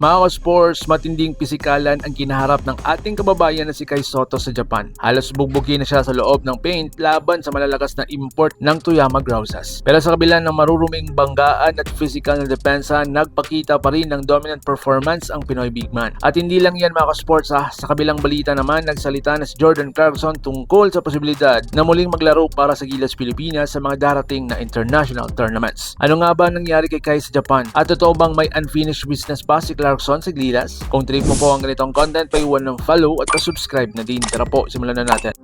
Mga ka-sports, matinding pisikalan ang kinaharap ng ating kababayan na si Kai Sotto sa Japan. Halos bugbugin na siya sa loob ng paint laban sa malalakas na import ng Toyama Grausas. Pero sa kabila ng maruruming banggaan at physical na depensa, nagpakita pa rin ng dominant performance ang Pinoy Bigman. At hindi lang yan mga ka-sports sa kabilang balita naman, nagsalita na si Jordan Clarkson tungkol sa posibilidad na muling maglaro para sa Gilas Pilipinas sa mga darating na international tournaments. Ano nga ba nangyari kay Kai sa Japan? At totoo bang may unfinished business pa si Clarkson sa Gilas? Kung trip mo po ang ganitong content, paiwan ng follow at pa-subscribe na din. Tara po, simulan na natin.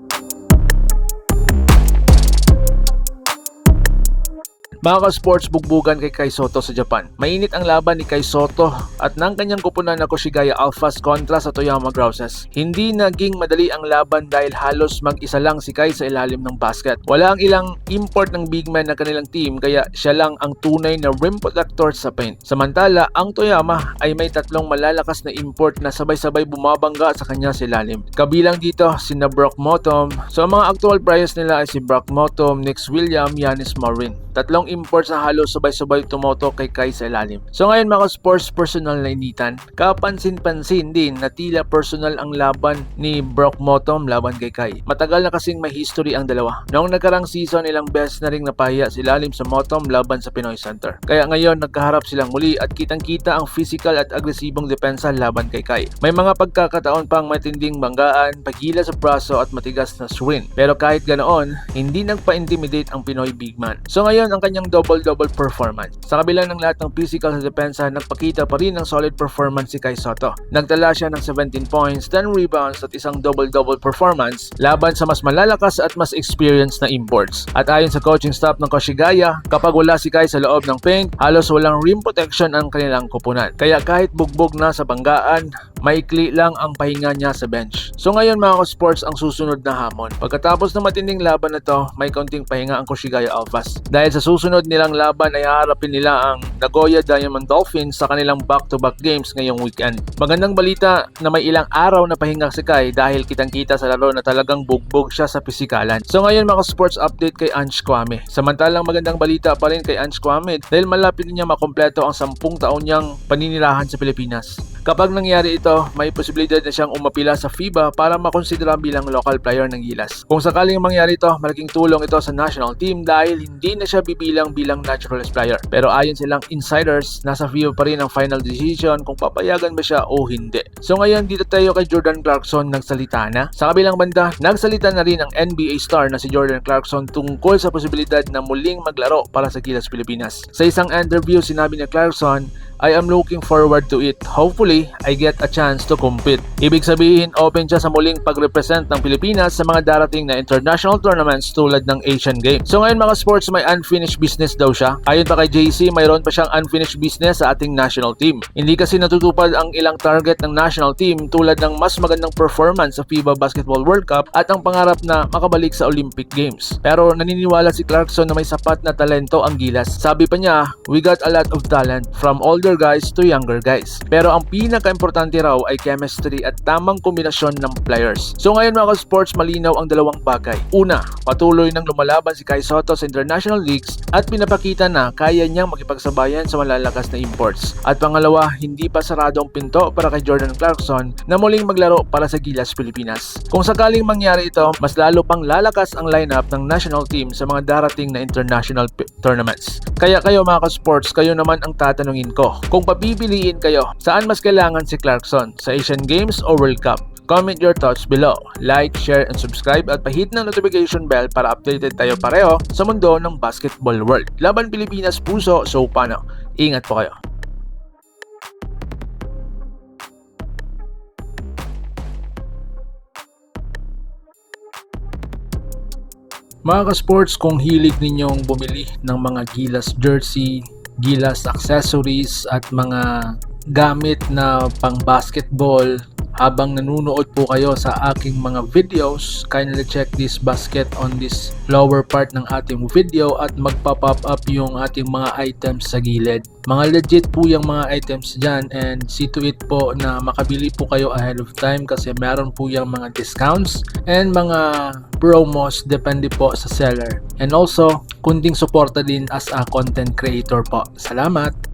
Mga ka-sports, bugbugan kay Kai Sotto sa Japan. Mainit ang laban ni Kai Sotto at ng kanyang kupunan na Koshigaya Alphas kontra sa Toyama Grausas. Hindi naging madali ang laban dahil halos mag-isa lang si Kai sa ilalim ng basket. Wala ang ilang import ng big man ng kanilang team kaya siya lang ang tunay na rim protector sa paint. Samantala, ang Toyama ay may tatlong malalakas na import na sabay-sabay bumabangga sa kanya sa ilalim. Kabilang dito sina Brock Motum. So ang mga actual players nila ay si Brock Motum, Nix William, Yanis Marin. Tatlong imports na halos sabay-sabay tumoto kay Kai sa ilalim. So ngayon mga sports, personal na initan. Kapansin-pansin din na tila personal ang laban ni Brock Motum laban kay Kai. Matagal na kasing may history ang dalawa. Noong nakarang season, ilang beses na ring napahiya sa ilalim sa Motum laban sa Pinoy Center. Kaya ngayon nagkaharap silang muli at kitang-kita ang physical at agresibong depensa laban kay Kai. May mga pagkakataon pang matinding banggaan, pagila sa braso at matigas na swing. Pero kahit ganoon, hindi nagpa-intimidate ang Pinoy big man. So ngayon ang kanyang double-double performance. Sa kabila ng lahat ng physical sa depensa, nagpakita pa rin ng solid performance si Kai Sotto. Nagtala siya ng 17 points, 10 rebounds at isang double-double performance laban sa mas malalakas at mas experienced na imports. At ayon sa coaching staff ng Koshigaya, kapag wala si Kai sa loob ng paint, halos walang rim protection ang kanilang kupunan. Kaya kahit bugbog na sa banggaan, maikli lang ang pahinga niya sa bench. So ngayon mga sports, ang susunod na hamon. Pagkatapos ng matinding laban na to, may kaunting pahinga ang Koshigaya Alphas. Dahil sa susunod nilang laban ay haharapin nila ang Nagoya Diamond Dolphins sa kanilang back-to-back games ngayong weekend. Magandang balita na may ilang araw na pahinga si Kai dahil kitang-kita sa laro na talagang bugbog siya sa pisikalan. So ngayon mga sports, update kay Ange Kwame. Samantalang magandang balita pa rin kay Ange Kwame dahil malapit niya makompleto ang 10 taon niyang paninirahan sa Pilipinas. Kapag nangyari ito, may posibilidad na siyang umapila sa FIBA para makonsidera bilang local player ng Gilas. Kung sakaling mangyari ito, malaking tulong ito sa national team dahil hindi na siya bibilang bilang naturalized player. Pero ayon silang insiders, nasa FIBA pa rin ang final decision kung papayagan ba siya o hindi. So ngayon dito tayo kay Jordan Clarkson, nagsalita na. Sa kabilang banda, nagsalita na rin ang NBA star na si Jordan Clarkson tungkol sa posibilidad na muling maglaro para sa Gilas Pilipinas. Sa isang interview, sinabi ni Clarkson, "I am looking forward to it. Hopefully, I get a chance to compete." Ibig sabihin, open siya sa muling pag-represent ng Pilipinas sa mga darating na international tournaments tulad ng Asian Games. So ngayon mga sports, may unfinished business daw siya. Ayon pa kay JC, mayroon pa siyang unfinished business sa ating national team. Hindi kasi natutupad ang ilang target ng national team tulad ng mas magandang performance sa FIBA Basketball World Cup at ang pangarap na makabalik sa Olympic Games. Pero naniniwala si Clarkson na may sapat na talento ang Gilas. Sabi pa niya, "We got a lot of talent from older guys to younger guys." Pero ang pinaka-importante raw ay chemistry at tamang kombinasyon ng players. So ngayon mga sports, malinaw ang dalawang bagay. Una, patuloy nang lumalaban si Kai Sotto sa international leagues at pinapakita na kaya niyang makipagsabayan sa malalakas na imports. At pangalawa, hindi pa sarado ang pinto para kay Jordan Clarkson na muling maglaro para sa Gilas Pilipinas. Kung sakaling mangyari ito, mas lalo pang lalakas ang lineup ng national team sa mga darating na international tournaments. Kaya kayo mga sports, kayo naman ang tatanungin ko. Kung papipiliin kayo, saan mas kailangan si Clarkson? Sa Asian Games o World Cup? Comment your thoughts below. Like, share, and subscribe at pahit ng notification bell para updated tayo pareho sa mundo ng basketball world. Laban Pilipinas puso, so paano? Ingat po kayo. Mga ka-sports, kung hilig ninyong bumili ng mga Gilas jersey, Gilas accessories at mga gamit na pang basketball, habang nanonood po kayo sa aking mga videos, kindly check this basket on this lower part ng ating video at magpa-pop up yung ating mga items sa gilid. Mga legit po yung mga items dyan and see to it po na makabili po kayo ahead of time kasi meron po yung mga discounts and mga promos depende po sa seller. And also, kunting suporta din as a content creator po. Salamat!